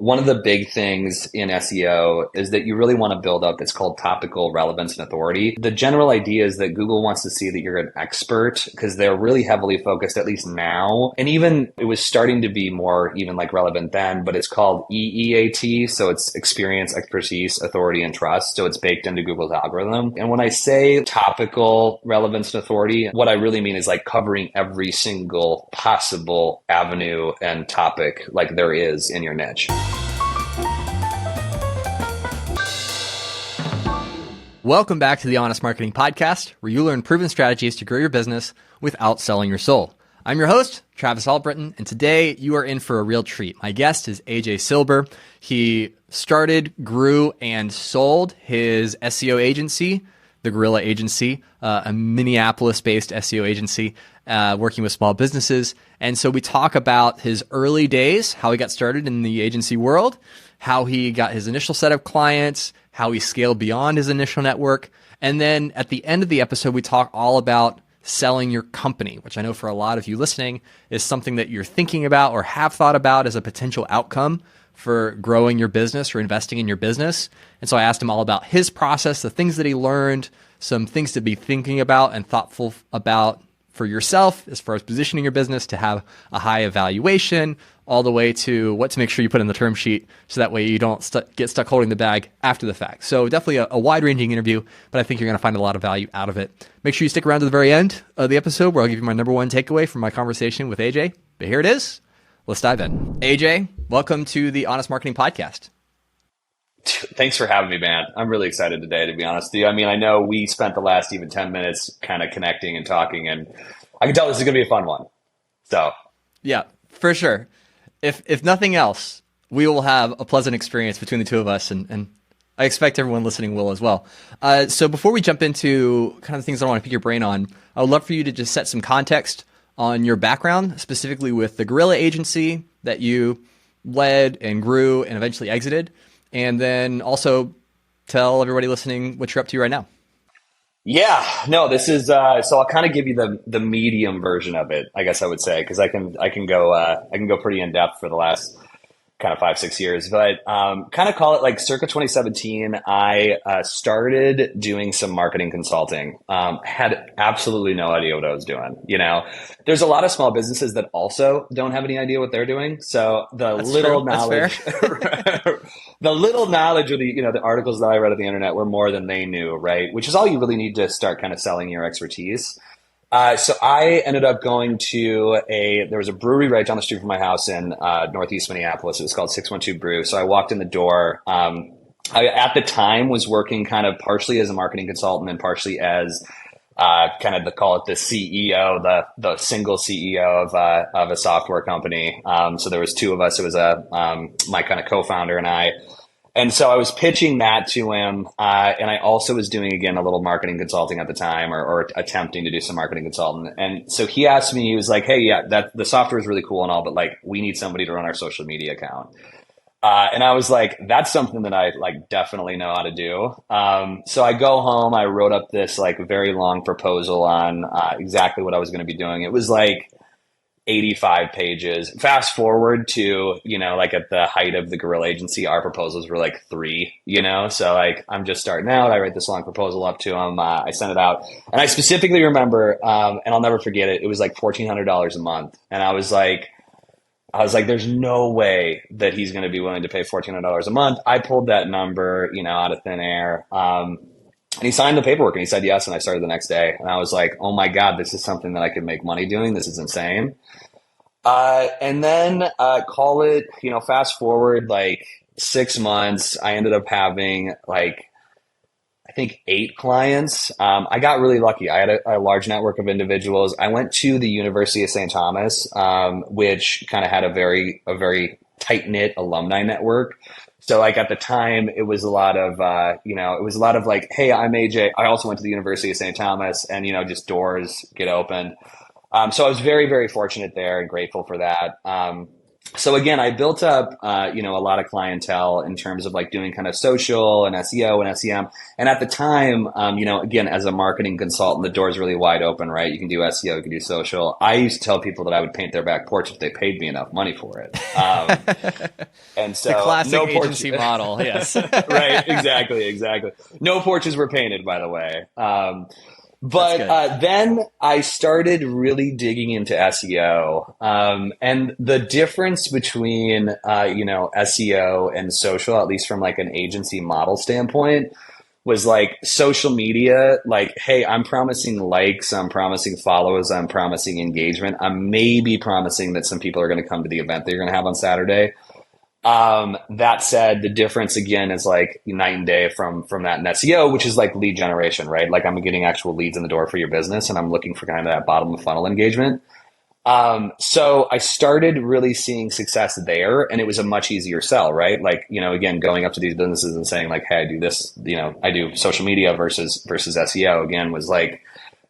one of the big things in SEO is that you really want to build up, it's called topical relevance and authority. The general idea is that Google wants to see that you're an expert because they're really heavily focused, at least now. And even it was starting to be more even like relevant then, but it's called EEAT. So it's experience, expertise, authority, and trust. So it's baked into Google's algorithm. And when I say topical relevance and authority, what I really mean is like covering every single possible avenue and topic like there is in your niche. Welcome back to the Honest Marketing Podcast, where you learn proven strategies to grow your business without selling your soul. I'm your host, Travis Albritton, and today you are in for a real treat. My guest is AJ Silber. He started, grew, and sold his SEO agency, the Guerrilla Agency, a Minneapolis-based SEO agency working with small businesses. And so we talk about his early days, how he got started in the agency world, how he got his initial set of clients, how he scaled beyond his initial network. And then at the end of the episode, we talk all about selling your company, which I know for a lot of you listening is something that you're thinking about or have thought about as a potential outcome for growing your business or investing in your business. And so I asked him all about his process, the things that he learned, some things to be thinking about and thoughtful about for yourself as far as positioning your business to have a high evaluation, all the way to what to make sure you put in the term sheet so that way you don't get stuck holding the bag after the fact. So definitely a wide-ranging interview, but I think you're going to find a lot of value out of it. Make sure you stick around to the very end of the episode where I'll give you my number one takeaway from my conversation with AJ. But here it is. Let's dive in. AJ, welcome to the Honest Marketing Podcast. Thanks for having me, man. I'm really excited today, to be honest with you. I mean, I know we spent the last even 10 minutes kind of connecting and talking, and I can tell this is going to be a fun one. So, yeah, for sure. If nothing else, we will have a pleasant experience between the two of us, and I expect everyone listening will as well. So before we jump into kind of the things I want to pick your brain on, I would love for you to just set some context on your background, specifically with the Guerrilla Agency that you led and grew and eventually exited, and then also tell everybody listening what you're up to right now. Yeah, no, this is, so I'll kind of give you the medium version of it, I guess I would say, because I can go pretty in depth for the last kind of 5-6 years, but kind of call it like circa 2017. I started doing some marketing consulting. Had absolutely no idea what I was doing. You know, there's a lot of small businesses that also don't have any idea what they're doing. So That's little knowledge, the little knowledge of the articles that I read on the internet were more than they knew, right? Which is all you really need to start kind of selling your expertise. So I ended up going to there was a brewery right down the street from my house in Northeast Minneapolis. It was called 612 Brew. So I walked in the door. I, at the time, was working kind of partially as a marketing consultant and partially as kind of call it the CEO, the single CEO of a software company. So there was two of us. It was my kind of co-founder and I. And so I was pitching that to him, and I also was doing, again, a little marketing consulting at the time, or attempting to do some marketing consulting. And so he asked me, he was like, hey, yeah, the software is really cool and all, but like, we need somebody to run our social media account. And I was like, that's something that I like definitely know how to do. So I go home, I wrote up this like very long proposal on exactly what I was going to be doing. It was like 85 pages. Fast forward to, like at the height of the Guerrilla Agency, our proposals were like 3, so like I'm just starting out. I write this long proposal up to him. I sent it out, and I specifically remember, and I'll never forget it. It was like $1,400 a month. And I was like, there's no way that he's going to be willing to pay $1,400 a month. I pulled that number, out of thin air. And he signed the paperwork and he said yes. And I started the next day. And I was like, oh my God, this is something that I could make money doing. This is insane. And then call it, fast forward like 6 months, I ended up having like, I think 8 clients. I got really lucky. I had a large network of individuals. I went to the University of St. Thomas, which kind of had a very tight-knit alumni network. So like at the time, it was a lot of, like, hey, I'm AJ. I also went to the University of St. Thomas, and, just doors get opened. So I was very, very fortunate there and grateful for that. So again, I built up, a lot of clientele in terms of like doing kind of social and SEO and SEM. And at the time, again, as a marketing consultant, the door's really wide open, right? You can do SEO, you can do social. I used to tell people that I would paint their back porch if they paid me enough money for it. And The so classic no agency model. Yes. right. Exactly. No porches were painted, by the way. But then I started really digging into SEO, and the difference between SEO and social, at least from like an agency model standpoint, was like social media. Like, hey, I'm promising likes, I'm promising follows, I'm promising engagement. I'm maybe promising that some people are going to come to the event that you're going to have on Saturday. That said, the difference again is like night and day from that in SEO, which is like lead generation, right? Like I'm getting actual leads in the door for your business and I'm looking for kind of that bottom of funnel engagement. So I started really seeing success there and it was a much easier sell, right? Like, again, going up to these businesses and saying like, hey, I do this, I do social media versus SEO again was like,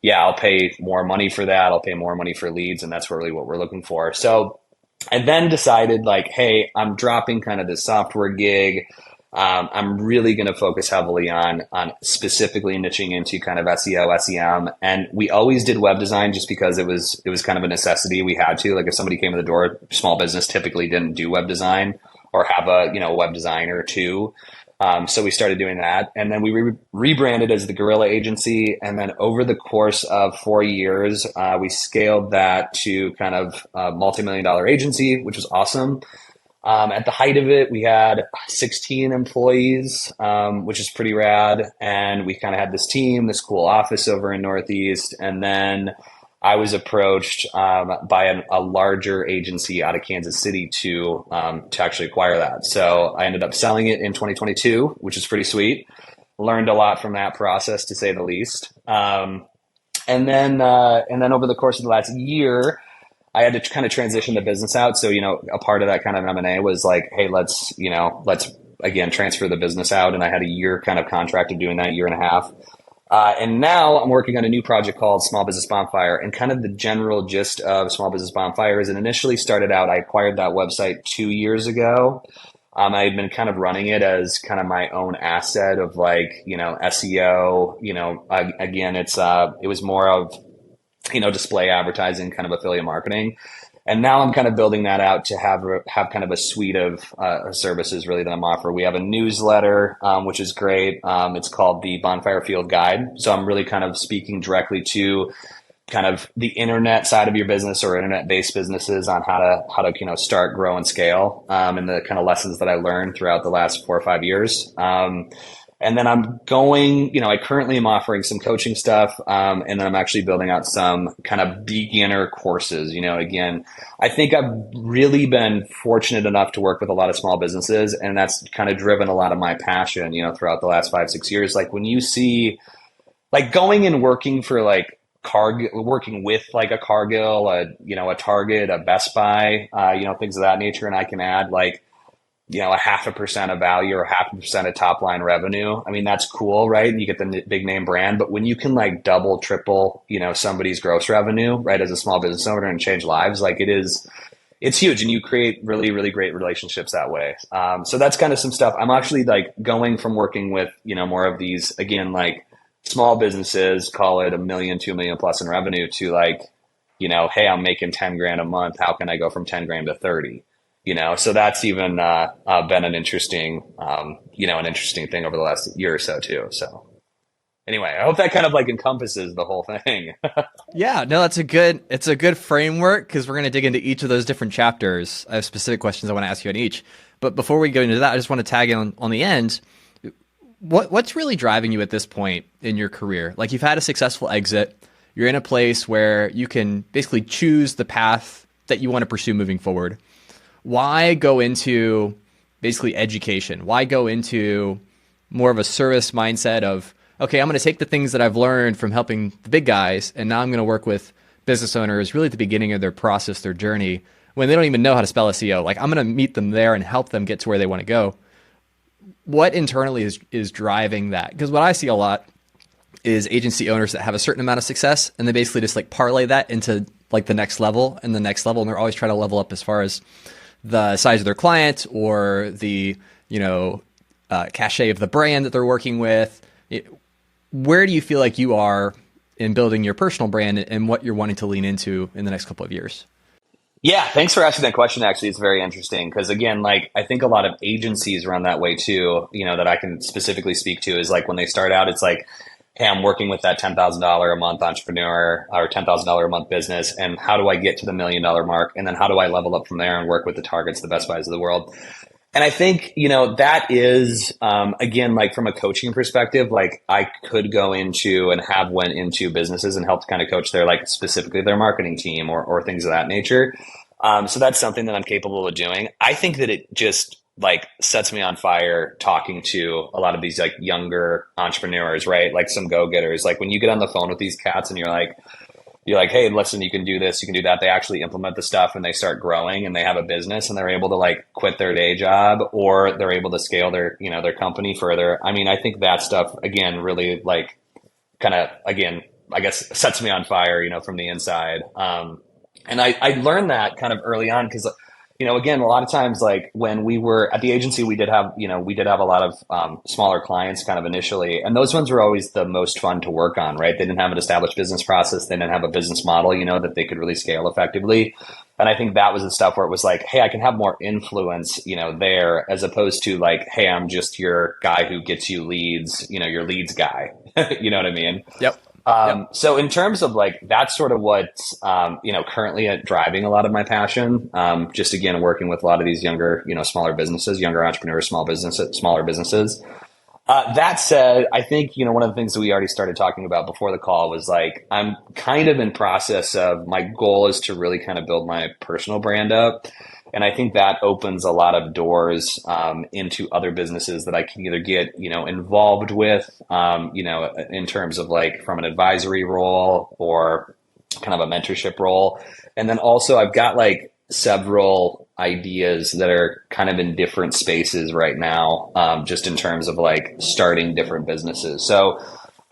yeah, I'll pay more money for that. I'll pay more money for leads. And that's really what we're looking for. So I then decided like, hey, I'm dropping kind of this software gig. I'm really going to focus heavily on specifically niching into kind of SEO, SEM. And we always did web design just because it was kind of a necessity. We had to, like if somebody came to the door, small business typically didn't do web design or have a, web designer too. So we started doing that, and then we rebranded as the Guerrilla Agency. And then over the course of 4 years, we scaled that to kind of a multi-million-dollar agency, which was awesome. At the height of it, we had 16 employees, which is pretty rad. And we kind of had this team, this cool office over in Northeast. And then I was approached by a larger agency out of Kansas City to actually acquire that. So I ended up selling it in 2022, which is pretty sweet. Learned a lot from that process, to say the least. And then over the course of the last year, I had to kind of transition the business out. So, a part of that kind of M&A was like, hey, let's again transfer the business out. And I had a year kind of contract of doing that, year and a half. And now I'm working on a new project called Small Business Bonfire. And kind of the general gist of Small Business Bonfire is it initially started out, I acquired that website 2 years ago. I had been kind of running it as kind of my own asset of like, SEO, again, it was more of, display advertising, kind of affiliate marketing. And now I'm kind of building that out to have kind of a suite of services really that I'm offering. We have a newsletter, which is great. It's called the Bonfire Field Guide. So I'm really kind of speaking directly to kind of the internet side of your business or internet-based businesses on how to start, grow, and scale, and the kind of lessons that I learned throughout the last 4 or 5 years. And then I'm going, I currently am offering some coaching stuff. And then I'm actually building out some kind of beginner courses. Again, I think I've really been fortunate enough to work with a lot of small businesses, and that's kind of driven a lot of my passion, throughout the last 5-6 years. Like when you see like going and working for like working with like a Cargill, a Target, a Best Buy, things of that nature. And I can add like, a 0.5% of value or 0.5% of top line revenue. I mean, that's cool, right? And you get the big name brand, but when you can like double, triple, somebody's gross revenue, right, as a small business owner and change lives, like it's huge. And you create really, really great relationships that way. So that's kind of some stuff. I'm actually like going from working with, more of these, again, like small businesses, call it $1 million, $2 million plus in revenue, to like, hey, I'm making 10 grand a month. How can I go from 10 grand to 30? So that's even been an interesting thing over the last year or so too. So anyway, I hope that kind of like encompasses the whole thing. Yeah, no, it's a good framework because we're going to dig into each of those different chapters. I have specific questions I want to ask you on each. But before we go into that, I just want to tag in on the end. What's really driving you at this point in your career? Like you've had a successful exit. You're in a place where you can basically choose the path that you want to pursue moving forward. Why go into basically education? Why go into more of a service mindset of, okay, I'm going to take the things that I've learned from helping the big guys, and now I'm going to work with business owners really at the beginning of their process, their journey, when they don't even know how to spell SEO. Like I'm going to meet them there and help them get to where they want to go. What internally is driving that? Because what I see a lot is agency owners that have a certain amount of success, and they basically just like parlay that into like the next level and the next level, and they're always trying to level up as far as the size of their client or the, cachet of the brand that they're working with. Where do you feel like you are in building your personal brand and what you're wanting to lean into in the next couple of years? Yeah, thanks for asking that question. Actually, it's very interesting because again, like I think a lot of agencies run that way too, that I can specifically speak to is like when they start out, it's like, hey, I'm working with that $10,000 a month entrepreneur or $10,000 a month business. And how do I get to the $1 million mark? And then how do I level up from there and work with the Targets, the Best Buys of the world? And I think, that is, again, like from a coaching perspective, like I could go into and have went into businesses and helped kind of coach their, like specifically their marketing team or things of that nature. So that's something that I'm capable of doing. I think that it just like sets me on fire talking to a lot of these like younger entrepreneurs, right? Like some go-getters, like when you get on the phone with these cats and you're like, hey, listen, you can do this, you can do that. They actually implement the stuff and they start growing and they have a business and they're able to like quit their day job or they're able to scale their, their company further. I mean, I think that stuff, again, really like kind of, again, I guess sets me on fire, from the inside. And I learned that kind of early on because, again, a lot of times, like when we were at the agency, we did have a lot of smaller clients kind of initially. And those ones were always the most fun to work on, right? They didn't have an established business process. They didn't have a business model, that they could really scale effectively. And I think that was the stuff where it was like, hey, I can have more influence, there as opposed to like, hey, I'm just your guy who gets you leads, your leads guy. You know what I mean? Yep. So in terms of like, that's sort of what's, currently driving a lot of my passion. Just again, working with a lot of these younger, smaller businesses, younger entrepreneurs, smaller businesses. That said, I think, one of the things that we already started talking about before the call was like, I'm kind of in process of my goal is to really kind of build my personal brand up. And I think that opens a lot of doors into other businesses that I can either get, involved with, in terms of like from an advisory role or kind of a mentorship role. And then also I've got like several ideas that are kind of in different spaces right now, just in terms of like starting different businesses. So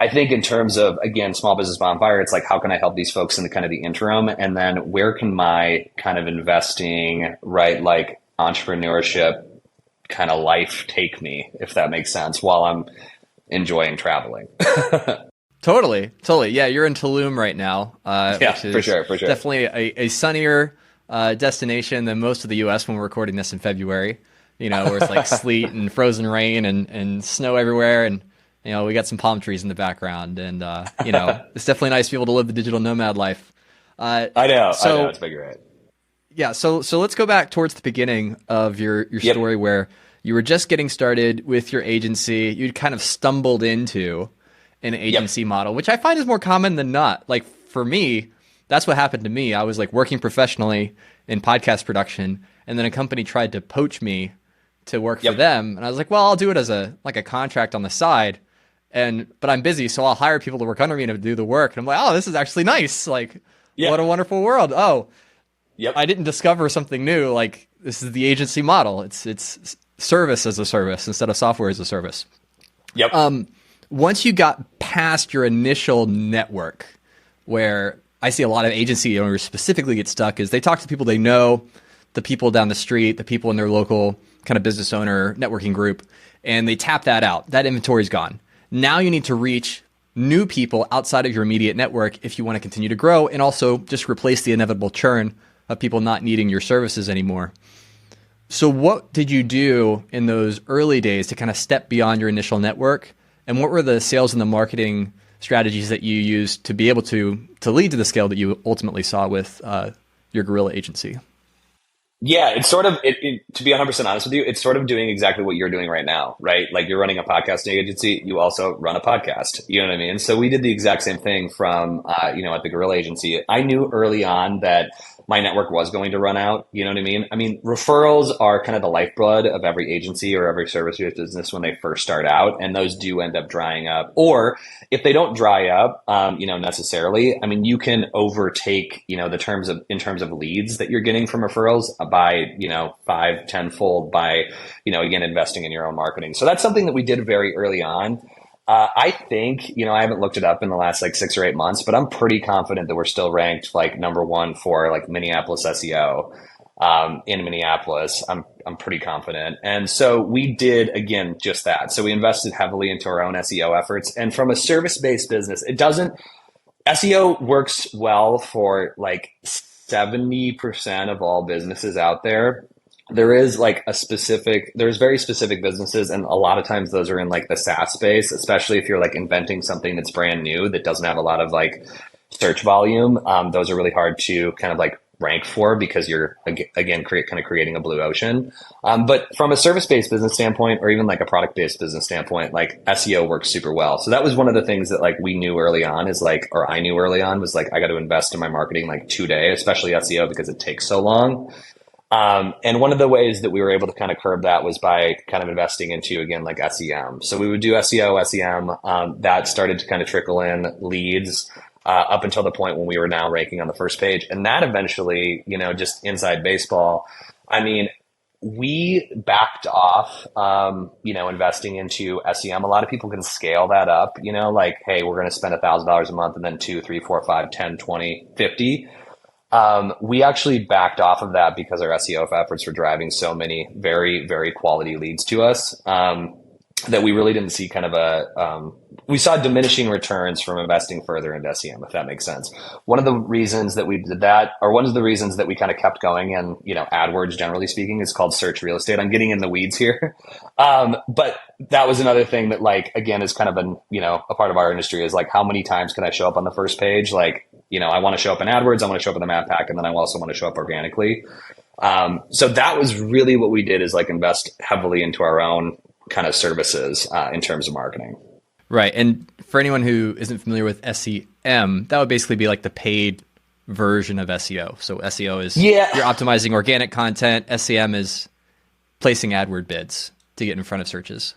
I think in terms of, again, small business bonfire, it's like, how can I help these folks in the kind of the interim? And then where can my kind of investing, right, like entrepreneurship kind of life take me, if that makes sense, while I'm enjoying traveling? Totally. Yeah, you're in Tulum right now. Yeah, which is for sure. definitely a sunnier destination than most of the U.S. when we're recording this in February, where it's like sleet and frozen rain and snow everywhere. And we got some palm trees in the background, and it's definitely nice to be able to live the digital nomad life. I know. It's big, right? Yeah. So let's go back towards the beginning of your story where you were just getting started with your agency. You'd kind of stumbled into an agency model, which I find is more common than not. Like for me, that's what happened to me. I was like working professionally in podcast production, and then a company tried to poach me to work for them, and I was like, well, I'll do it as a contract on the side. But I'm busy, so I'll hire people to work under me to do the work. And I'm like, oh, this is actually nice. Like, what a wonderful world. Oh, I didn't discover something new. Like, this is the agency model. It's service as a service instead of software as a service. Once you got past your initial network, where I see a lot of agency owners specifically get stuck, is they talk to people they know, the people down the street, the people in their local kind of business owner networking group, and they tap that out. That inventory's gone. Now you need to reach new people outside of your immediate network if you want to continue to grow, and also just replace the inevitable churn of people not needing your services anymore. So what did you do in those early days to kind of step beyond your initial network? And what were the sales and the marketing strategies that you used to be able to lead to the scale that you ultimately saw with your Guerrilla Agency? Yeah, it's sort of, to be 100% honest with you, it's sort of doing exactly what you're doing right now, right? Like you're running a podcasting agency, you also run a podcast, you know what I mean? So we did the exact same thing from, at the Guerrilla Agency. I knew early on that my network was going to run out, you know what I mean? I mean, referrals are kind of the lifeblood of every agency or every service-based business when they first start out, and those do end up drying up. Or if they don't dry up, necessarily, I mean, you can overtake, in terms of leads that you're getting from referrals by, 5-10 fold by, again, investing in your own marketing. So that's something that we did very early on. I think, I haven't looked it up in the last like 6 or 8 months, but I'm pretty confident that we're still ranked like number one for like Minneapolis SEO. in Minneapolis. I'm pretty confident. And so we did, again, just that. So we invested heavily into our own SEO efforts. And from a service-based business, SEO works well for like 70% of all businesses out there. There's very specific businesses, and a lot of times those are in like the SaaS space, especially if you're like inventing something that's brand new that doesn't have a lot of like search volume. Those are really hard to kind of like rank for because you're again creating a blue ocean. But from a service-based business standpoint, or even like a product-based business standpoint, like SEO works super well. So that was one of the things that like we knew early on I knew early on was like, I got to invest in my marketing like today, especially SEO because it takes so long. And one of the ways that we were able to kind of curb that was by kind of investing into, again, like SEM. So we would do SEO, SEM, that started to kind of trickle in leads, up until the point when we were now ranking on the first page. And that eventually, just inside baseball, I mean, we backed off, investing into SEM. A lot of people can scale that up, like, hey, we're going to spend $1,000 a month and then 2, 3, 4, 5, 10, 20, 50. We actually backed off of that because our SEO efforts were driving so many very, very quality leads to us, that we really didn't see we saw diminishing returns from investing further into SEM, if that makes sense. One of the reasons that we did that, or one of the reasons that we kind of kept going, and, AdWords, generally speaking, is called search real estate. I'm getting in the weeds here. But that was another thing that, like, again, is kind of a part of our industry is like, how many times can I show up on the first page? Like, I want to show up in AdWords, I want to show up in the map pack, and then I also want to show up organically. So that was really what we did, is like invest heavily into our own kind of services in terms of marketing. Right. And for anyone who isn't familiar with SEM, that would basically be like the paid version of SEO. So SEO is you're optimizing organic content. SEM is placing AdWord bids to get in front of searches.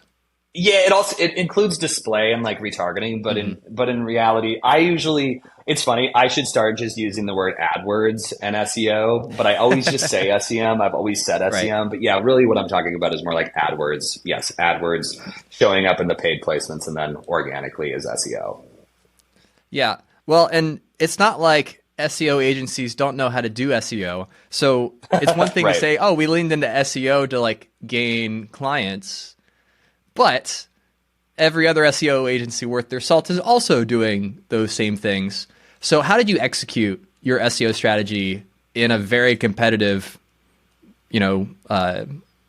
Yeah, it includes display and like retargeting, but in reality, it's funny, I should start just using the word AdWords and SEO, but I always just say SEM. I've always said SEM, right. But yeah, really what I'm talking about is more like AdWords. Yes, AdWords showing up in the paid placements, and then organically is SEO. Yeah. Well, and it's not like SEO agencies don't know how to do SEO. So it's one thing right. to say, oh, we leaned into SEO to like gain clients. But every other SEO agency worth their salt is also doing those same things. So how did you execute your SEO strategy in a very competitive,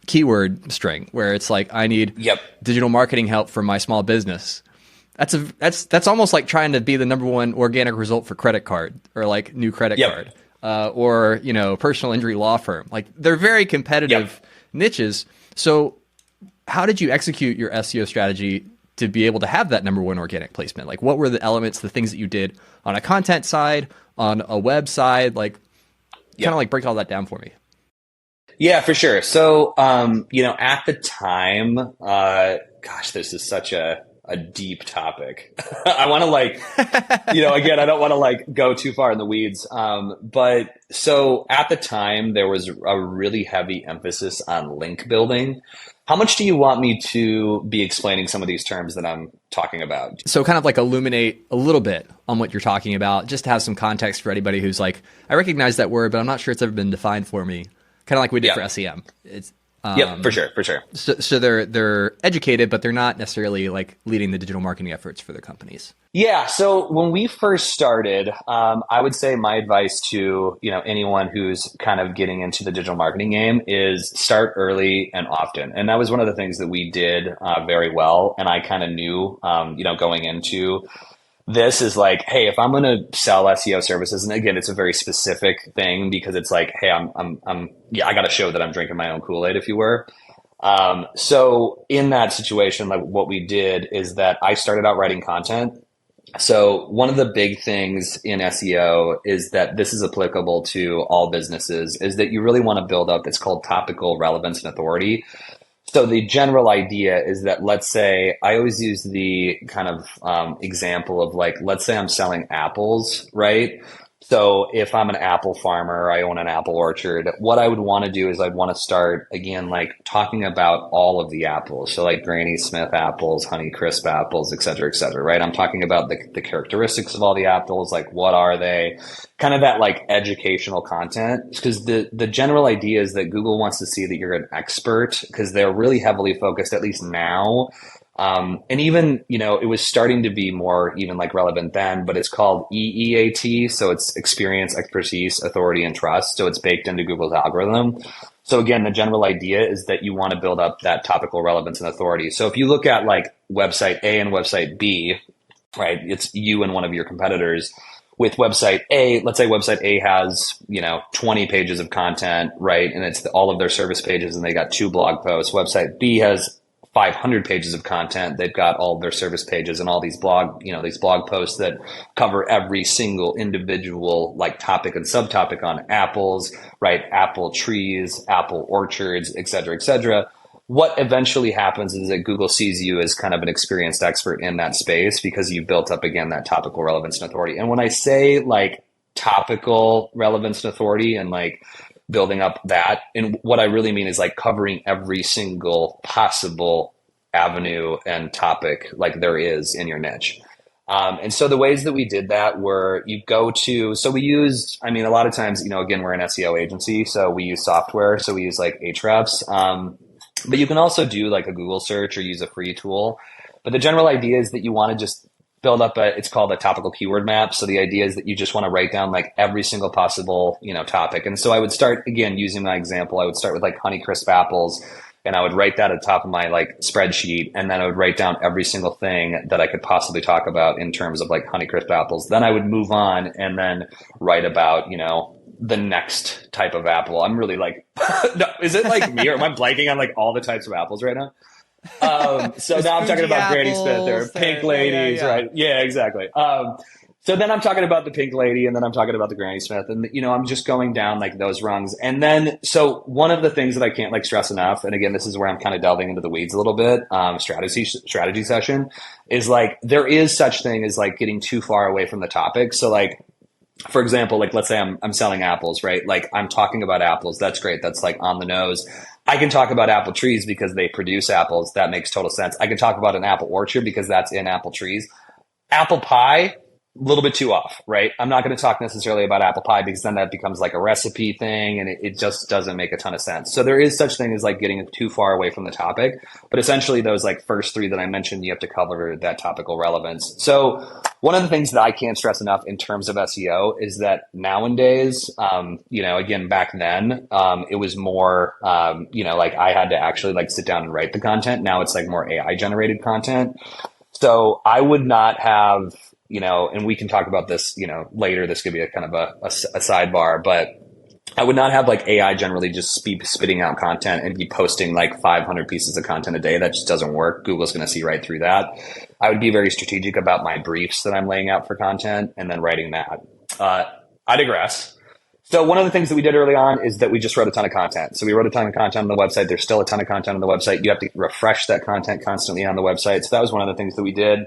keyword string where it's like, I need digital marketing help for my small business? That's almost like trying to be the number one organic result for credit card or like new credit card or, personal injury law firm. Like they're very competitive niches. So how did you execute your SEO strategy to be able to have that number one organic placement? Like what were the elements, the things that you did on a content side, on a web side, like kind of like break all that down for me. Yeah, for sure. So, at the time, this is such a deep topic. I want to again, I don't want to go too far in the weeds. But so at the time there was a really heavy emphasis on link building. How much do you want me to be explaining some of these terms that I'm talking about? So kind of like illuminate a little bit on what you're talking about, just to have some context for anybody who's like, I recognize that word, but I'm not sure it's ever been defined for me. Kind of like we did for SEM. It's for sure. So they're educated, but they're not necessarily like leading the digital marketing efforts for their companies. Yeah. So when we first started, I would say my advice to anyone who's kind of getting into the digital marketing game is start early and often. And that was one of the things that we did very well. And I kind of knew, going into this is like, hey, if I'm going to sell SEO services, and again, it's a very specific thing because it's like, hey, I got to show that I'm drinking my own Kool-Aid, if you were. So in that situation, like what we did is that I started out writing content. So one of the big things in SEO is that this is applicable to all businesses, is that you really want to build up, it's called topical relevance and authority. So the general idea is that, let's say, I always use the kind of example of like, let's say I'm selling apples, right? So if I'm an apple farmer, I own an apple orchard, what I would want to do is I'd want to start again, like talking about all of the apples. So like Granny Smith apples, Honey Crisp apples, et cetera, right? I'm talking about the characteristics of all the apples, like what are they? Kind of that like educational content. Because the general idea is that Google wants to see that you're an expert because they're really heavily focused, at least now, and even, it was starting to be more even like relevant then, but it's called EEAT. So it's experience, expertise, authority, and trust. So it's baked into Google's algorithm. So again, the general idea is that you want to build up that topical relevance and authority. So if you look at like website A and website B, right, it's you and one of your competitors. With website A, let's say website A has, 20 pages of content, right? And it's all of their service pages and they got 2 blog posts. Website B has 500 pages of content. They've got all of their service pages and all these these blog posts that cover every single individual like topic and subtopic on apples, right? Apple trees, apple orchards, et cetera, et cetera. What eventually happens is that Google sees you as kind of an experienced expert in that space because you've built up, again, that topical relevance and authority. And when I say like topical relevance and authority and like building up that, and what I really mean is like covering every single possible avenue and topic like there is in your niche. And so the ways that we did that were we used, a lot of times, again, we're an SEO agency, so we use software. So we use like Ahrefs. But you can also do like a Google search or use a free tool. But the general idea is that you want to just build up it's called a topical keyword map. So the idea is that you just want to write down like every single possible, topic. And so I would start, again, using my example, I would start with like Honey Crisp apples, and I would write that at the top of my like spreadsheet. And then I would write down every single thing that I could possibly talk about in terms of like Honey Crisp apples. Then I would move on and then write about, the next type of apple. I'm really like, no, is it like me or am I blanking on like all the types of apples right now? So now I'm talking about Granny Smith or pink ladies, right? Yeah, exactly. So then I'm talking about the pink lady and then I'm talking about the Granny Smith and, I'm just going down like those rungs. And then, so one of the things that I can't like stress enough, and again, this is where I'm kind of delving into the weeds a little bit, strategy session is like, there is such thing as like getting too far away from the topic. So like, for example, like let's say I'm selling apples, right? Like I'm talking about apples. That's great. That's like on the nose. I can talk about apple trees because they produce apples. That makes total sense. I can talk about an apple orchard because that's in apple trees. Apple pie, a little bit too off, right? I'm not going to talk necessarily about apple pie because then that becomes like a recipe thing and it just doesn't make a ton of sense. So there is such thing as like getting too far away from the topic, but essentially those like first 3 that I mentioned, you have to cover that topical relevance. So one of the things that I can't stress enough in terms of SEO is that nowadays, again, back then, it was more, like I had to actually like sit down and write the content. Now it's like more AI generated content. So I would not have, and we can talk about this, later. This could be a kind of a sidebar, but I would not have like AI generally just be spitting out content and be posting like 500 pieces of content a day. That just doesn't work. Google's going to see right through that. I would be very strategic about my briefs that I'm laying out for content and then writing that. I digress. So one of the things that we did early on is that we just wrote a ton of content. So we wrote a ton of content on the website. There's still a ton of content on the website. You have to refresh that content constantly on the website. So that was one of the things that we did.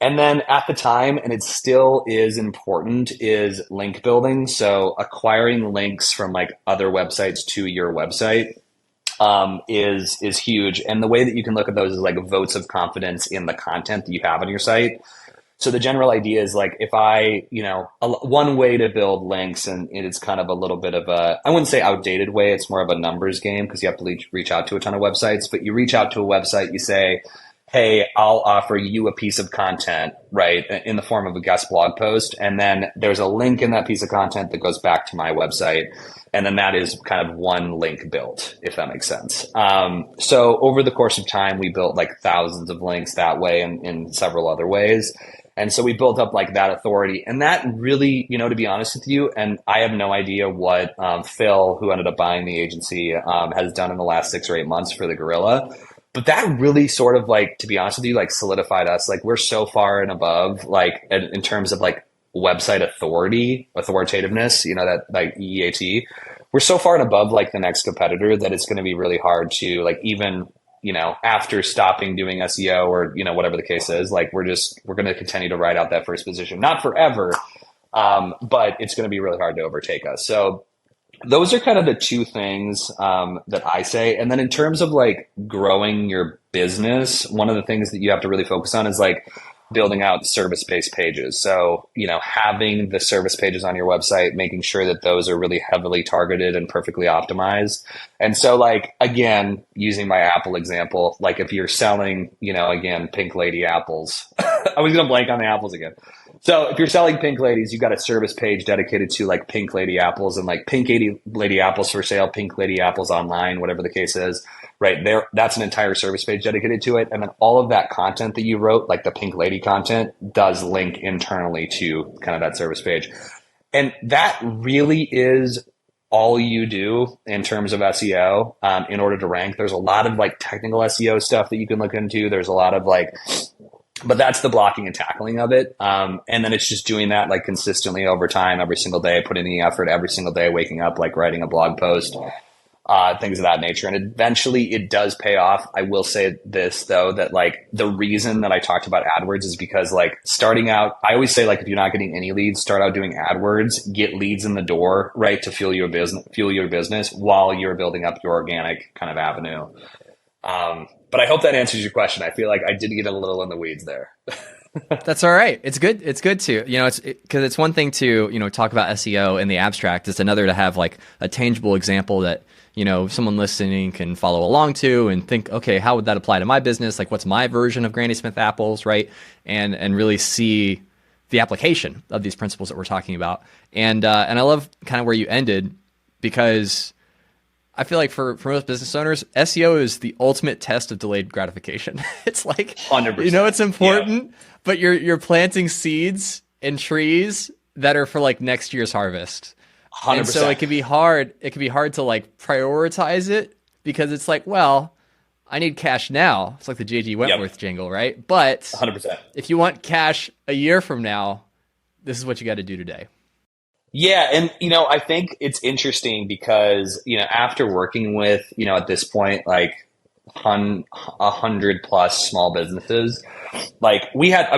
And then at the time, and it still is important, is link building. So acquiring links from like other websites to your website is huge. And the way that you can look at those is like votes of confidence in the content that you have on your site. So the general idea is like, if one way to build links, and it's kind of a little bit of I wouldn't say outdated way, it's more of a numbers game because you have to reach out to a ton of websites, but you reach out to a website, you say, hey, I'll offer you a piece of content, right, in the form of a guest blog post. And then there's a link in that piece of content that goes back to my website. And then that is kind of one link built, if that makes sense. So over the course of time, we built like thousands of links that way and in several other ways. And so we built up like that authority. And that really, to be honest with you, and I have no idea what Phil, who ended up buying the agency, has done in the last 6 or 8 months for the Guerrilla. But that really sort of like, to be honest with you, like solidified us. Like we're so far and above, like in terms of like website authoritativeness, that like EEAT, we're so far and above like the next competitor that it's going to be really hard to like even, after stopping doing SEO or, whatever the case is, like we're going to continue to ride out that first position, not forever. but it's going to be really hard to overtake us. So those are kind of the two things that I say. And then in terms of like growing your business, one of the things that you have to really focus on is like building out service-based pages. So, having the service pages on your website, making sure that those are really heavily targeted and perfectly optimized. And so like, again, using my Apple example, like if you're selling, again, Pink Lady apples, I was going to blank on the apples again. So if you're selling Pink Ladies, you got a service page dedicated to like Pink Lady apples and like Pink Lady apples for sale, Pink Lady apples online, whatever the case is, right there. That's an entire service page dedicated to it. And then all of that content that you wrote, like the Pink Lady content, does link internally to kind of that service page. And that really is all you do in terms of SEO in order to rank. There's a lot of like technical SEO stuff that you can look into. There's a lot of like, but that's the blocking and tackling of it. And then it's just doing that like consistently over time, every single day, putting in the effort every single day, waking up, like writing a blog post, things of that nature. And eventually it does pay off. I will say this though, that like the reason that I talked about AdWords is because like starting out, I always say like, if you're not getting any leads, start out doing AdWords, get leads in the door, right? To fuel your business while you're building up your organic kind of avenue. But I hope that answers your question. I feel like I did get a little in the weeds there. That's all right. It's good. It's good to, because it's one thing to, talk about SEO in the abstract. It's another to have like a tangible example that, someone listening can follow along to and think, okay, how would that apply to my business? Like what's my version of Granny Smith apples, right? And really see the application of these principles that we're talking about. And I love kind of where you ended, because I feel like for most business owners, SEO is the ultimate test of delayed gratification. It's like, 100%. It's important, but you're planting seeds and trees that are for like next year's harvest. 100%. And so it can be hard. It can be hard to like prioritize it, because it's like, well, I need cash now. It's like the JG Wentworth jingle, right? But 100%. if you want cash a year from now, this is what you got to do today. Yeah. And, I think it's interesting because, after working with, at this point, like 100 plus small businesses, like we had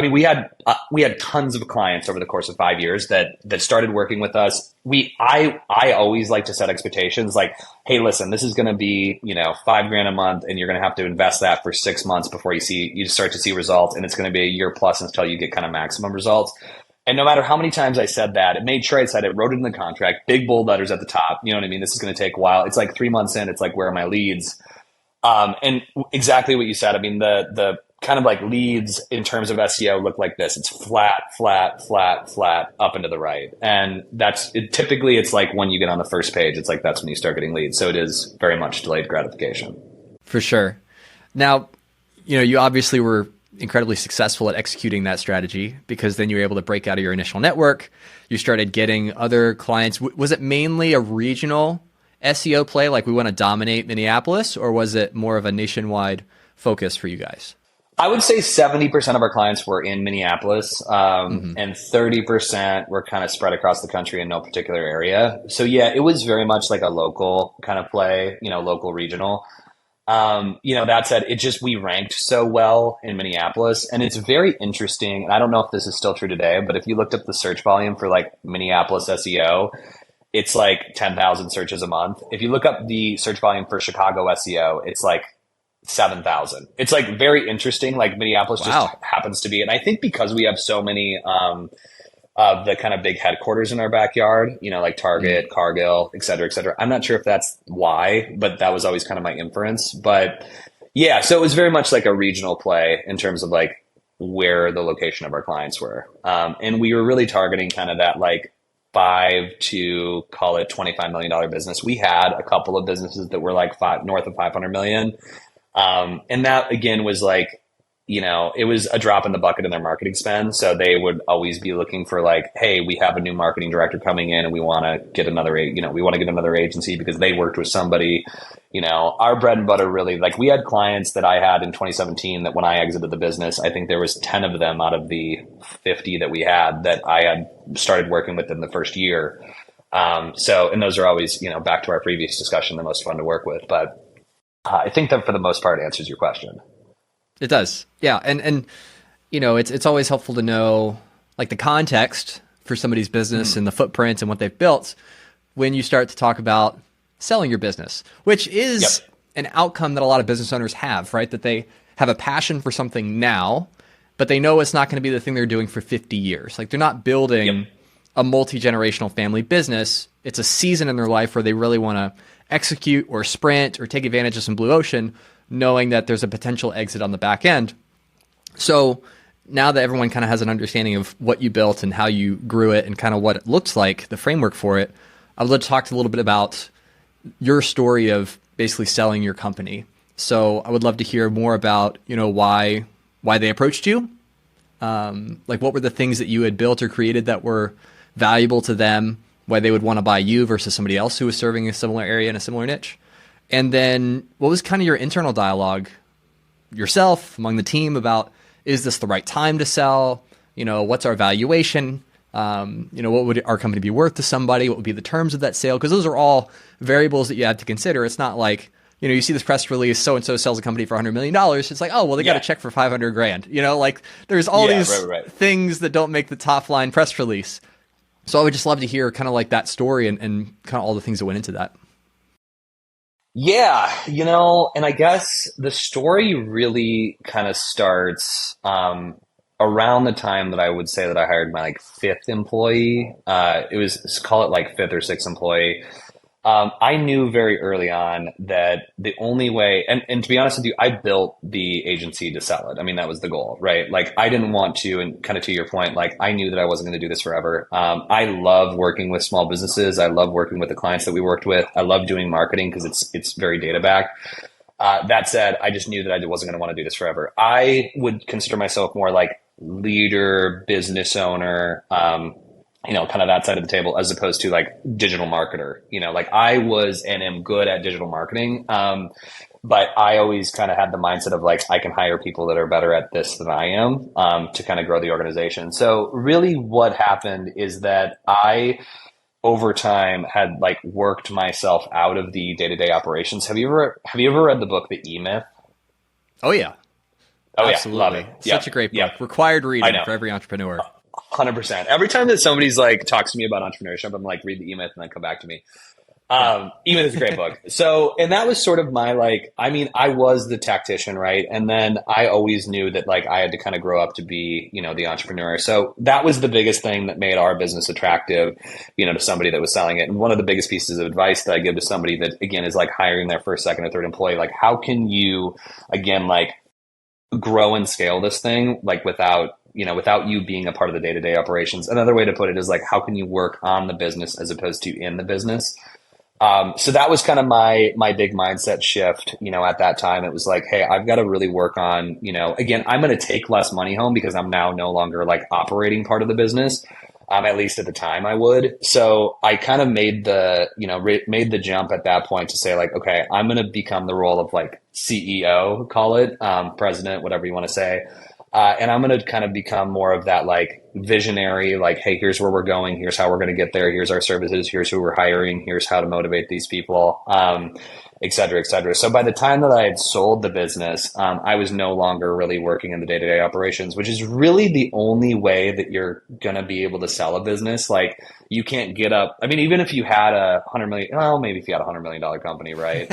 tons of clients over the course of 5 years that started working with us. I always like to set expectations like, hey, listen, this is going to be, $5,000 a month, and you're going to have to invest that for 6 months before you start to see results. And it's going to be a year plus until you get kind of maximum results. And no matter how many times I said that, it made sure I said it, wrote it in the contract, big bold letters at the top. You know what I mean? This is going to take a while. It's like 3 months in. It's like, where are my leads? And exactly what you said. I mean, the kind of like leads in terms of SEO look like this. It's flat, flat, flat, flat, up and to the right. And typically it's like when you get on the first page, it's like that's when you start getting leads. So it is very much delayed gratification. For sure. Now, you obviously were incredibly successful at executing that strategy, because then you were able to break out of your initial network. You started getting other clients. Was it mainly a regional SEO play, like we want to dominate Minneapolis, or was it more of a nationwide focus for you guys? I would say 70% of our clients were in Minneapolis, and 30% were kind of spread across the country in no particular area. So yeah, it was very much like a local kind of play, local regional. That said, we ranked so well in Minneapolis, and it's very interesting. And I don't know if this is still true today, but if you looked up the search volume for like Minneapolis SEO, it's like 10,000 searches a month. If you look up the search volume for Chicago SEO, it's like 7,000. It's like very interesting. Like Minneapolis just happens to be, and I think because we have so many, of the kind of big headquarters in our backyard, like Target, Cargill, et cetera, et cetera. I'm not sure if that's why, but that was always kind of my inference. But yeah, so it was very much like a regional play in terms of like where the location of our clients were. And we were really targeting kind of that like 5 to call it $25 million business. We had a couple of businesses that were like north of 500 million. And that again was like, it was a drop in the bucket in their marketing spend. So they would always be looking for like, hey, we have a new marketing director coming in and we want to get another agency because they worked with somebody. Our bread and butter really, like we had clients that I had in 2017 that when I exited the business, I think there was 10 of them out of the 50 that we had that I had started working with in the first year. And those are always, back to our previous discussion, the most fun to work with. But I think that for the most part answers your question. It does. Yeah. And it's always helpful to know like the context for somebody's business and the footprint and what they've built when you start to talk about selling your business, which is an outcome that a lot of business owners have, right? That they have a passion for something now, but they know it's not going to be the thing they're doing for 50 years. Like they're not building a multi-generational family business. It's a season in their life where they really want to execute or sprint or take advantage of some blue ocean, knowing that there's a potential exit on the back end. So now that everyone kind of has an understanding of what you built and how you grew it and kind of what it looks like, the framework for it, I'd love to talk a little bit about your story of basically selling your company. So I would love to hear more about, why they approached you. Like what were the things that you had built or created that were valuable to them, why they would want to buy you versus somebody else who was serving a similar area in a similar niche. And then what was kind of your internal dialogue yourself among the team about, is this the right time to sell? What's our valuation? What would our company be worth to somebody? What would be the terms of that sale? Because those are all variables that you have to consider. It's not like, you see this press release, so-and-so sells a company for $100 million. It's like, oh, well, they got a check for $500,000. Like there's all these things that don't make the top line press release. So I would just love to hear kind of like that story and kind of all the things that went into that. Yeah, and I guess the story really kind of starts around the time that I would say that I hired my fifth employee. Let's call it fifth or sixth employee. I knew very early on that the only way, and to be honest with you, I built the agency to sell it. I mean, that was the goal, right? I didn't want to, and kind of to your point, I knew that I wasn't going to do this forever. I love working with small businesses. I love working with the clients that we worked with. I love doing marketing because it's very data backed. That said, I just knew that I wasn't going to want to do this forever. I would consider myself more leader, business owner, kind of that side of the table, as opposed to digital marketer. I was and am good at digital marketing. But I always kind of had the mindset of I can hire people that are better at this than I am, to kind of grow the organization. So really what happened is that I, over time, had worked myself out of the day-to-day operations. Have you ever read the book, The E-Myth? Oh yeah. Oh absolutely. Yeah. Love it. Such a great book. Required reading for every entrepreneur. 100%. Every time that somebody's talks to me about entrepreneurship, I'm read the E-Myth and then come back to me. E-Myth is a great book. So, and that was sort of my I was the tactician, right? And then I always knew that I had to kind of grow up to be, the entrepreneur. So that was the biggest thing that made our business attractive, to somebody that was selling it. And one of the biggest pieces of advice that I give to somebody that, again, is hiring their first, second, or third employee, how can you, again, grow and scale this thing, without you being a part of the day-to-day operations. Another way to put it is how can you work on the business as opposed to in the business? So that was kind of my big mindset shift. At that time, it was hey, I've got to really work on, again, I'm going to take less money home because I'm now no longer operating part of the business. At least at the time I would. So I kind of made the jump at that point to say okay, I'm going to become the role of CEO, call it, president, whatever you want to say. And I'm going to kind of become more of that visionary, hey, here's where we're going. Here's how we're going to get there. Here's our services. Here's who we're hiring. Here's how to motivate these people, et cetera, et cetera. So by the time that I had sold the business, I was no longer really working in the day-to-day operations, which is really the only way that you're going to be able to sell a business. You can't get up. I mean, even if you had maybe if you had $100 million company, right?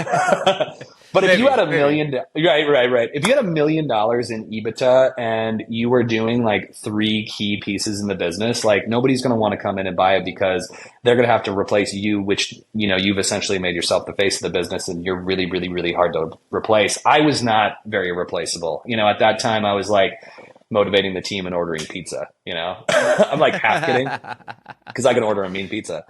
But if you had $1 million, right. If you had $1 million in EBITDA and you were doing 3 key pieces in the business, nobody's going to want to come in and buy it because they're going to have to replace you, which, you've essentially made yourself the face of the business and you're really, really, really hard to replace. I was not very replaceable. At that time I was motivating the team and ordering pizza, I'm half kidding because I can order a mean pizza.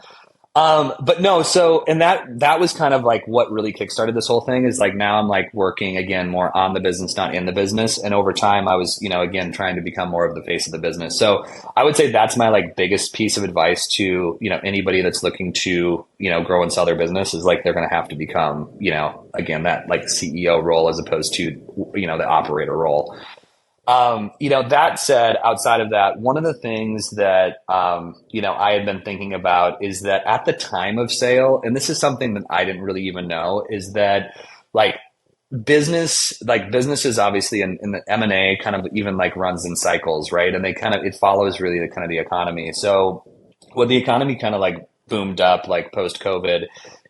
But no, so, and that was kind of what really kickstarted this whole thing is now I'm working again more on the business, not in the business. And over time I was, again, trying to become more of the face of the business. So I would say that's my biggest piece of advice to, anybody that's looking to, grow and sell their business is they're going to have to become, again, that CEO role as opposed to, the operator role. That said, outside of that, one of the things that, I had been thinking about is that at the time of sale, and this is something that I didn't really even know, is that business is obviously in the M&A kind of even runs in cycles, right? And it follows really the kind of the economy. So when the economy kind of like boomed up, like post COVID,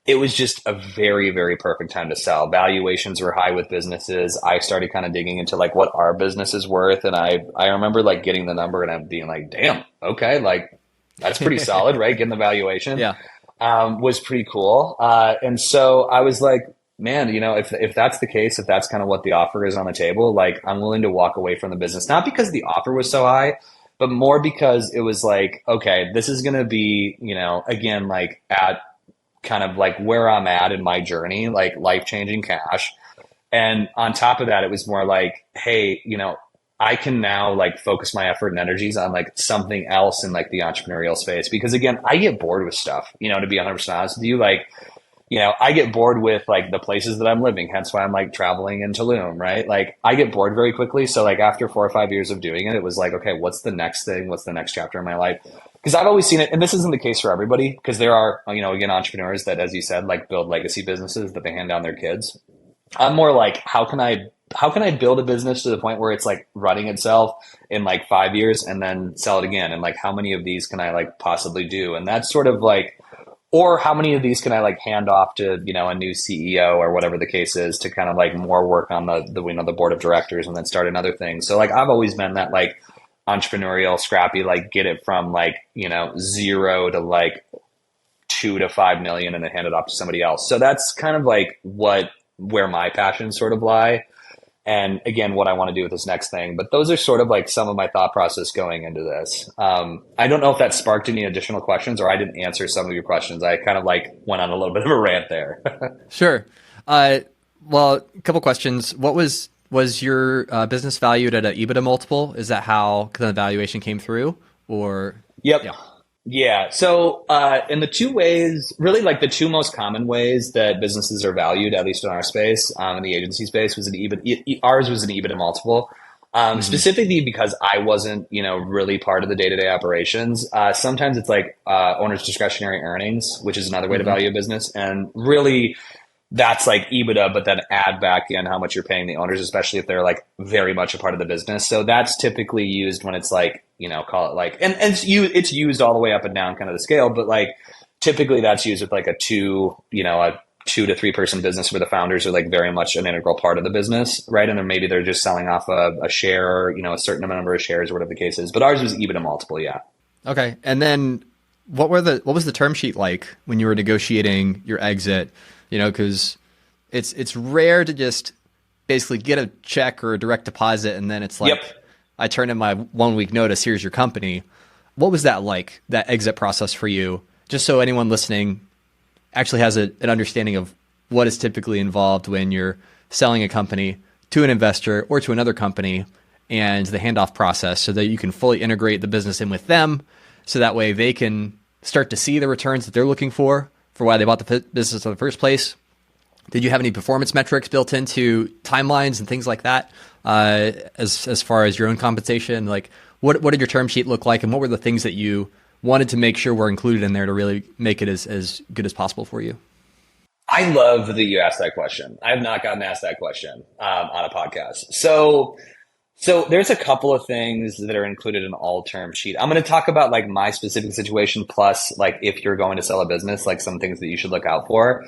it was just a very, very perfect time to sell. Valuations were high with businesses. I started kind of digging into like what our business is worth. And I remember like getting the number and I'm being like, damn, okay, like that's pretty solid, right? Getting the valuation Yeah. was pretty cool. And so I was like, man, if that's the case, if that's kind of what the offer is on the table, like I'm willing to walk away from the business, not because the offer was so high, but more because it was like, okay, this is going to be, again, like at kind of like where I'm at in my journey, like life-changing cash. And on top of that, it was more like, hey, I can now like focus my effort and energies on like something else in like the entrepreneurial space. Because again, I get bored with stuff, to be 100% honest with you, like, I get bored with like the places that I'm living, hence why I'm like traveling in Tulum, right? Like I get bored very quickly. So like after 4 or 5 years of doing it, it was like, okay, what's the next thing? What's the next chapter in my life? Because I've always seen it, and this isn't the case for everybody, because there are, again, entrepreneurs that, as you said, like build legacy businesses that they hand down their kids. I'm more like, how can I build a business to the point where it's like running itself in like 5 years and then sell it again? And like, how many of these can I like possibly do? And that's sort of like, or how many of these can I like hand off to, a new CEO or whatever the case is to kind of like more work on the board of directors and then start another thing. So like, I've always been that like entrepreneurial, scrappy, like get it from like, 0 to like 2 to 5 million and then hand it off to somebody else. So that's kind of like where my passions sort of lie. And again, what I want to do with this next thing, but those are sort of like some of my thought process going into this. I don't know if that sparked any additional questions or I didn't answer some of your questions. I kind of like went on a little bit of a rant there. Sure. Well, a couple questions. What was your business valued at an EBITDA multiple? Is that how the valuation came through or? Yep. Yeah. So in the two ways, really like the two most common ways that businesses are valued, at least in our space, in the agency space, was an EBITDA. Ours was an EBITDA multiple, specifically because I wasn't, really part of the day-to-day operations. Sometimes it's like owner's discretionary earnings, which is another way to value a business, and really that's like EBITDA, but then add back in how much you're paying the owners, especially if they're like very much a part of the business. So that's typically used when it's like, call it like, and it's used all the way up and down kind of the scale, but like typically that's used with like a 2 to 3 person business where the founders are like very much an integral part of the business, right? And then maybe they're just selling off a share, a certain number of shares or whatever the case is. But ours was EBITDA multiple, yeah. Okay. And then what was the term sheet like when you were negotiating your exit? Because it's rare to just basically get a check or a direct deposit and then it's like, yep, I turn in my 1 week notice, here's your company. What was that like, that exit process for you? Just so anyone listening actually has an understanding of what is typically involved when you're selling a company to an investor or to another company and the handoff process so that you can fully integrate the business in with them. So that way they can start to see the returns that they're looking for why they bought the business in the first place. Did you have any performance metrics built into timelines and things like that? As far as your own compensation, like what did your term sheet look like, and what were the things that you wanted to make sure were included in there to really make it as good as possible for you? I love that you asked that question. I have not gotten asked that question on a podcast. So there's a couple of things that are included in all term sheet. I'm going to talk about like my specific situation, plus like if you're going to sell a business, like some things that you should look out for.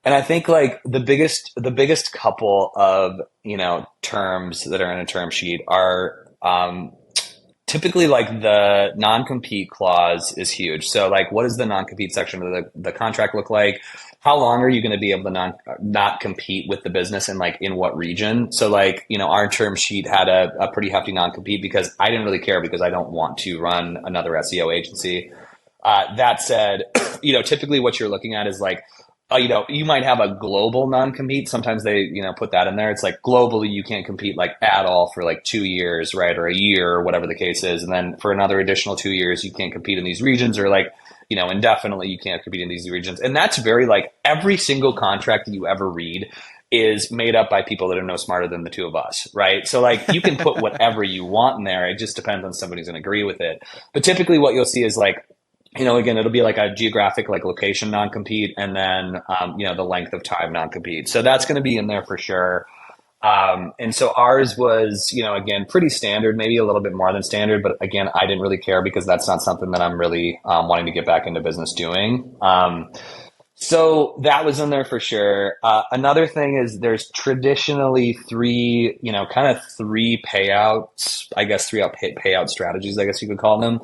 And I think like the biggest couple of, terms that are in a term sheet are typically like the non-compete clause is huge. So like, what does the non-compete section of the contract look like? How long are you going to be able to not compete with the business, and like in what region? So like, our term sheet had a pretty hefty non-compete because I didn't really care because I don't want to run another SEO agency. That said, typically what you're looking at is like, you might have a global non-compete. Sometimes they, put that in there. It's like globally, you can't compete like at all for like 2 years, right? Or a year or whatever the case is. And then for another additional 2 years, you can't compete in these regions, or like, indefinitely you can't compete in these regions. And that's very like every single contract that you ever read is made up by people that are no smarter than the two of us, right? So like you can put whatever you want in there. It just depends on somebody's going to agree with it. But typically what you'll see is like, again, it'll be like a geographic, like location non-compete, and then, the length of time non-compete. So that's going to be in there for sure. And so ours was, again, pretty standard, maybe a little bit more than standard, but again, I didn't really care because that's not something that I'm really wanting to get back into business doing. So that was in there for sure. Another thing is there's traditionally three payouts, I guess, payout strategies, I guess you could call them.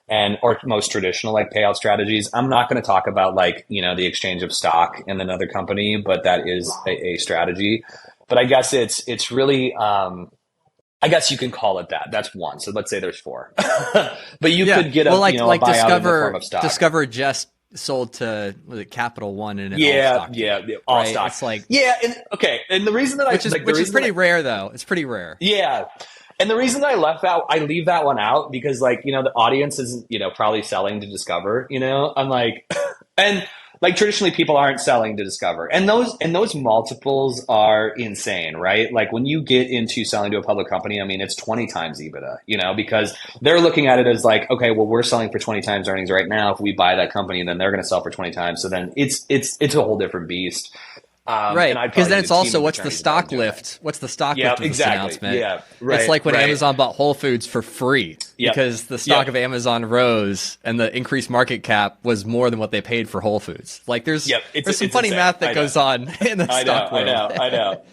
Or most traditional like payout strategies. I'm not going to talk about the exchange of stock in another company, but that is a strategy. But I guess it's really, I guess you can call it that. That's one. So let's say there's four, but you could get a buyout in the form of stock. Discover just sold to Capital One in an all stock. All right? stock. It's like, and the reason that which is pretty rare though. It's pretty rare. Yeah. And the reason that I leave that one out because the audience isn't, probably selling to discover, I'm like, and traditionally people aren't selling to discover. And those multiples are insane, right? Like when you get into selling to a public company, I mean, it's 20 times EBITDA, because they're looking at it as like, okay, well, we're selling for 20 times earnings right now. If we buy that company, then they're going to sell for 20 times. So then it's a whole different beast. Right, because then it's also what's the stock lift? What's the stock lift of this announcement? Yeah, right. It's like when Amazon bought Whole Foods for free because the stock of Amazon rose and the increased market cap was more than what they paid for Whole Foods. Like there's some funny math that goes on in the stock world. I know.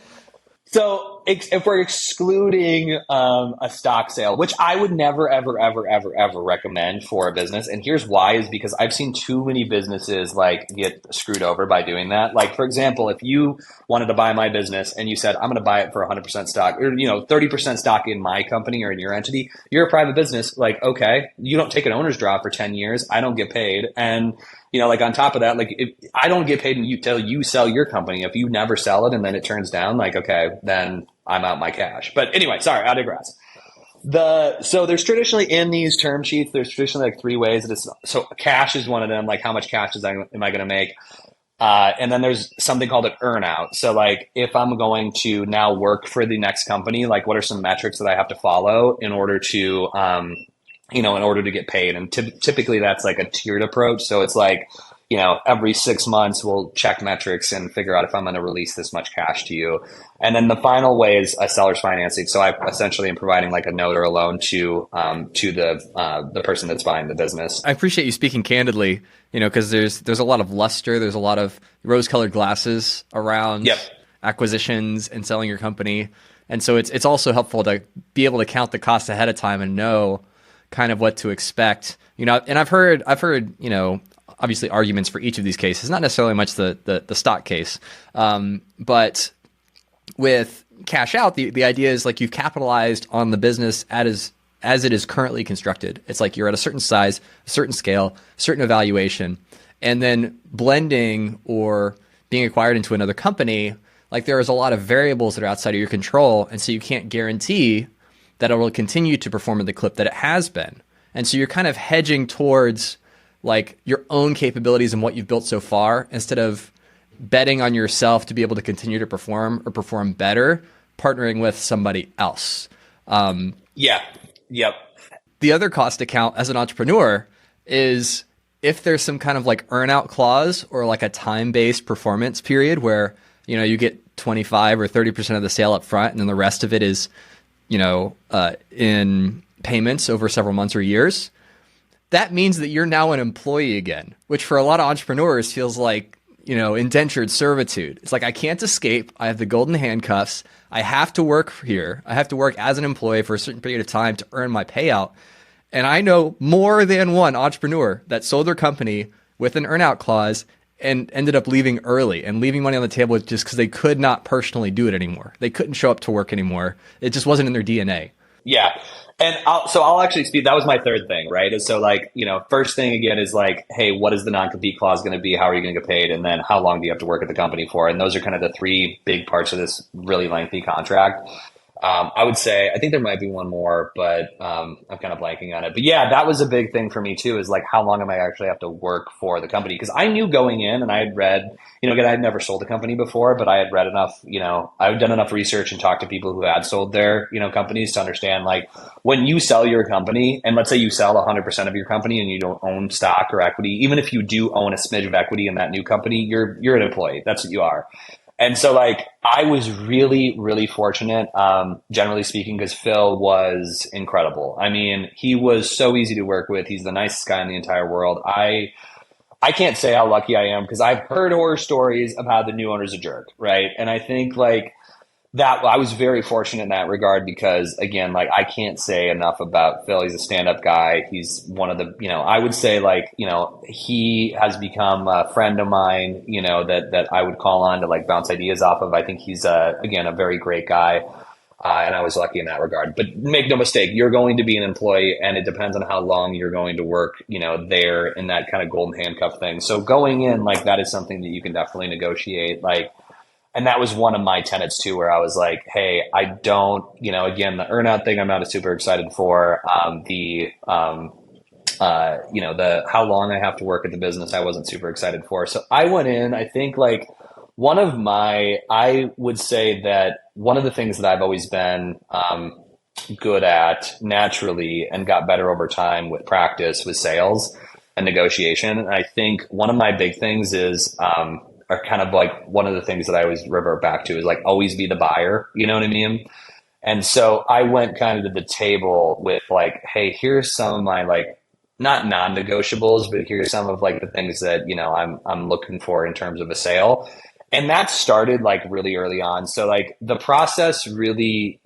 So if we're excluding a stock sale, which I would never, ever, ever, ever, ever recommend for a business, and here's why is because I've seen too many businesses get screwed over by doing that. Like, for example, if you wanted to buy my business and you said, I'm going to buy it for 100% stock or, 30% stock in my company or in your entity, you're a private business. Like, okay, you don't take an owner's draw for 10 years. I don't get paid. And on top of that, if I don't get paid until you sell your company. If you never sell it and then it turns down, okay, then I'm out my cash. But anyway, sorry, I digress. So there's traditionally in these term sheets, there's traditionally three ways that so cash is one of them. Like how much cash am I going to make? And then there's something called an earnout. So if I'm going to now work for the next company, what are some metrics that I have to follow in order to, in order to get paid. And typically that's a tiered approach. So it's every 6 months we'll check metrics and figure out if I'm going to release this much cash to you. And then the final way is a seller's financing. So I essentially am providing a note or a loan to the person that's buying the business. I appreciate you speaking candidly, because there's a lot of luster. There's a lot of rose-colored glasses around acquisitions and selling your company. And so it's also helpful to be able to count the cost ahead of time and know kind of what to expect, and I've heard, obviously arguments for each of these cases, not necessarily much the stock case. But with cash out, the idea is you've capitalized on the business as it is currently constructed. It's you're at a certain size, a certain scale, certain evaluation, and then blending or being acquired into another company, there is a lot of variables that are outside of your control. And so you can't guarantee that it will continue to perform at the clip that it has been. And so you're kind of hedging towards your own capabilities and what you've built so far instead of betting on yourself to be able to continue to perform or perform better, partnering with somebody else. Yep. The other cost account as an entrepreneur is if there's some kind of earn-out clause or a time-based performance period where, you get 25 or 30% of the sale up front and then the rest of it is in payments over several months or years, that means that you're now an employee again, which for a lot of entrepreneurs feels like, indentured servitude. It's I can't escape. I have the golden handcuffs. I have to work here. I have to work as an employee for a certain period of time to earn my payout. And I know more than one entrepreneur that sold their company with an earnout clause and ended up leaving early and leaving money on the table just because they could not personally do it anymore. They couldn't show up to work anymore. It just wasn't in their DNA. Yeah. And I'll actually speak. That was my third thing, right? And so first thing again is hey, what is the non-compete clause going to be? How are you going to get paid? And then how long do you have to work at the company for? And those are kind of the three big parts of this really lengthy contract. I would say, I think there might be one more, but I'm kind of blanking on it. But yeah, that was a big thing for me too, is how long am I actually have to work for the company? Because I knew going in and I had read, again, I had never sold a company before, but I had read enough, I had done enough research and talked to people who had sold their, companies to understand when you sell your company, and let's say you sell 100% of your company and you don't own stock or equity, even if you do own a smidge of equity in that new company, you're an employee. That's what you are. And so like I was really, really fortunate, generally speaking, because Phil was incredible. I mean, he was so easy to work with. He's the nicest guy in the entire world. I can't say how lucky I am because I've heard horror stories of how the new owner's a jerk, right? And I think like that I was very fortunate in that regard because again, like I can't say enough about Phil. He's a stand-up guy. He's one of the, I would say like, he has become a friend of mine, that I would call on to like bounce ideas off of. I think he's again, a very great guy. And I was lucky in that regard. But make no mistake, you're going to be an employee, and it depends on how long you're going to work, there in that kind of golden handcuff thing. So going in, like that is something that you can definitely negotiate. Like, and that was one of my tenets too, where I was like, hey, I don't, again, the earnout thing, I'm not super excited for. The how long I have to work at the business, I wasn't super excited for. So I went in, I think like I would say that one of the things that I've always been good at naturally and got better over time with practice was sales and negotiation. And I think one of my big things is, are kind of like one of the things that I always revert back to is like always be the buyer, you know what I mean? And so I went kind of to the table with like, hey, here's some of my like, not non-negotiables, but here's some of like the things that, I'm looking for in terms of a sale. And that started like really early on. So like the process really,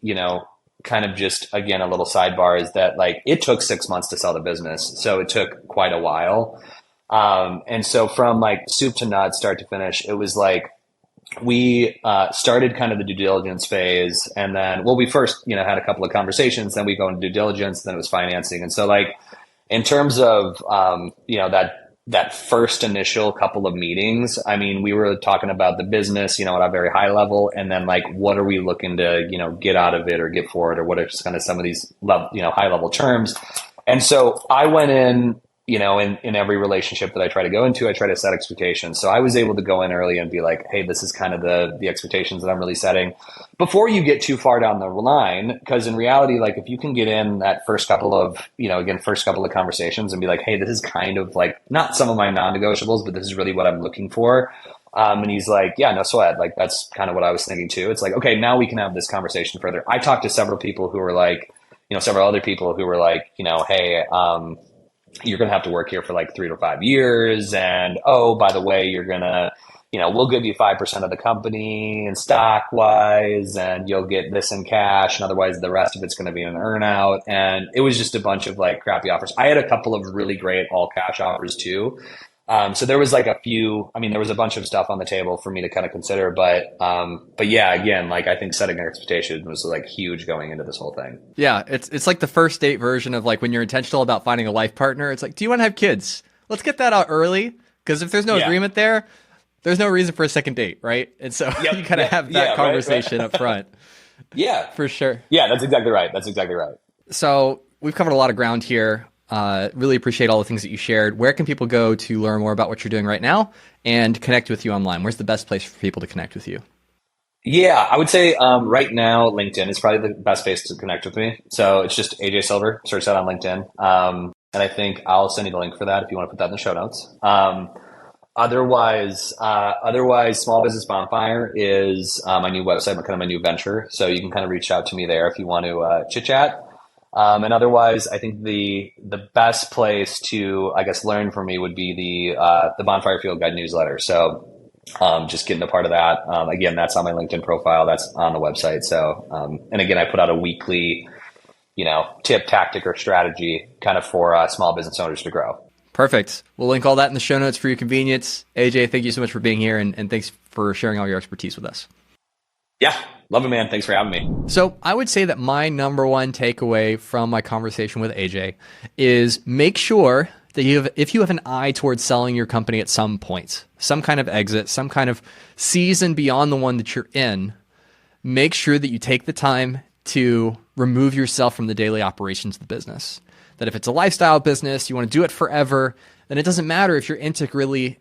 kind of just, again, a little sidebar is that like it took 6 months to sell the business. So it took quite a while. And so from like soup to nuts, start to finish, it was like we started kind of the due diligence phase. And then, well, we first, had a couple of conversations, then we go into due diligence, then it was financing. And so like in terms of, that first initial couple of meetings, I mean, we were talking about the business, at a very high level. And then like, what are we looking to, get out of it or get forward, or what are just kind of some of these high level terms. And so I went in, in every relationship that I try to go into, I try to set expectations. So I was able to go in early and be like, hey, this is kind of the expectations that I'm really setting before you get too far down the line. Because in reality, like if you can get in that first couple of conversations and be like, hey, this is kind of like not some of my non-negotiables, but this is really what I'm looking for. And he's like, yeah, no sweat. Like, that's kind of what I was thinking too. It's like, okay, now we can have this conversation further. I talked to several people who were like, several other people who were like, hey, you're going to have to work here for like 3 to 5 years. And, oh, by the way, you're going to, we'll give you 5% of the company and stock wise, and you'll get this in cash. And otherwise the rest of it's going to be an earnout. And it was just a bunch of like crappy offers. I had a couple of really great all cash offers too. So there was like there was a bunch of stuff on the table for me to kind of consider, but yeah, again, like I think setting an expectation was like huge going into this whole thing. Yeah. It's like the first date version of like when you're intentional about finding a life partner. It's like, do you want to have kids? Let's get that out early. Cause if there's no agreement there's no reason for a second date. Right. And so you kind of have that conversation up front. Yeah, for sure. Yeah, that's exactly right. So we've covered a lot of ground here. Really appreciate all the things that you shared. Where can people go to learn more about what you're doing right now and connect with you online? Where's the best place for people to connect with you? Yeah, I would say right now, LinkedIn is probably the best place to connect with me. So it's just AJ Silber. Search that on LinkedIn. And I think I'll send you the link for that if you want to put that in the show notes. Otherwise, Small Business Bonfire is my new website, kind of my new venture. So you can kind of reach out to me there if you want to chit chat. And otherwise, I think the best place to, I guess, learn from me would be the Bonfire Field Guide newsletter. So just getting a part of that. Again, that's on my LinkedIn profile. That's on the website. So, and again, I put out a weekly, tip, tactic, or strategy kind of for small business owners to grow. Perfect. We'll link all that in the show notes for your convenience. AJ, thank you so much for being here, and thanks for sharing all your expertise with us. Yeah. Love it, man. Thanks for having me. So I would say that my number one takeaway from my conversation with AJ is make sure that if you have an eye towards selling your company at some point, some kind of exit, some kind of season beyond the one that you're in, make sure that you take the time to remove yourself from the daily operations of the business. That if it's a lifestyle business, you want to do it forever, then it doesn't matter if you're integrated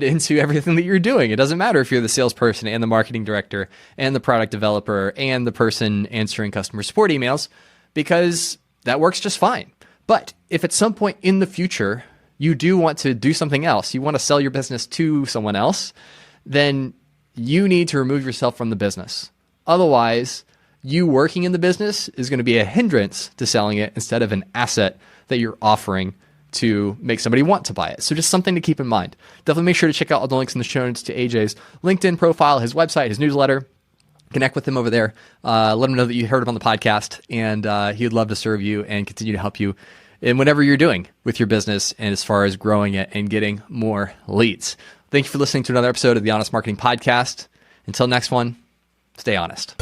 into everything that you're doing. It doesn't matter if you're the salesperson and the marketing director and the product developer and the person answering customer support emails, because that works just fine. But if at some point in the future, you do want to do something else, you want to sell your business to someone else, then you need to remove yourself from the business. Otherwise, you working in the business is going to be a hindrance to selling it instead of an asset that you're offering to make somebody want to buy it. So just something to keep in mind. Definitely make sure to check out all the links in the show notes to AJ's LinkedIn profile, his website, his newsletter. Connect with him over there. Let him know that you heard him on the podcast, and he would love to serve you and continue to help you in whatever you're doing with your business and as far as growing it and getting more leads. Thank you for listening to another episode of the Honest Marketing Podcast. Until next one, stay honest.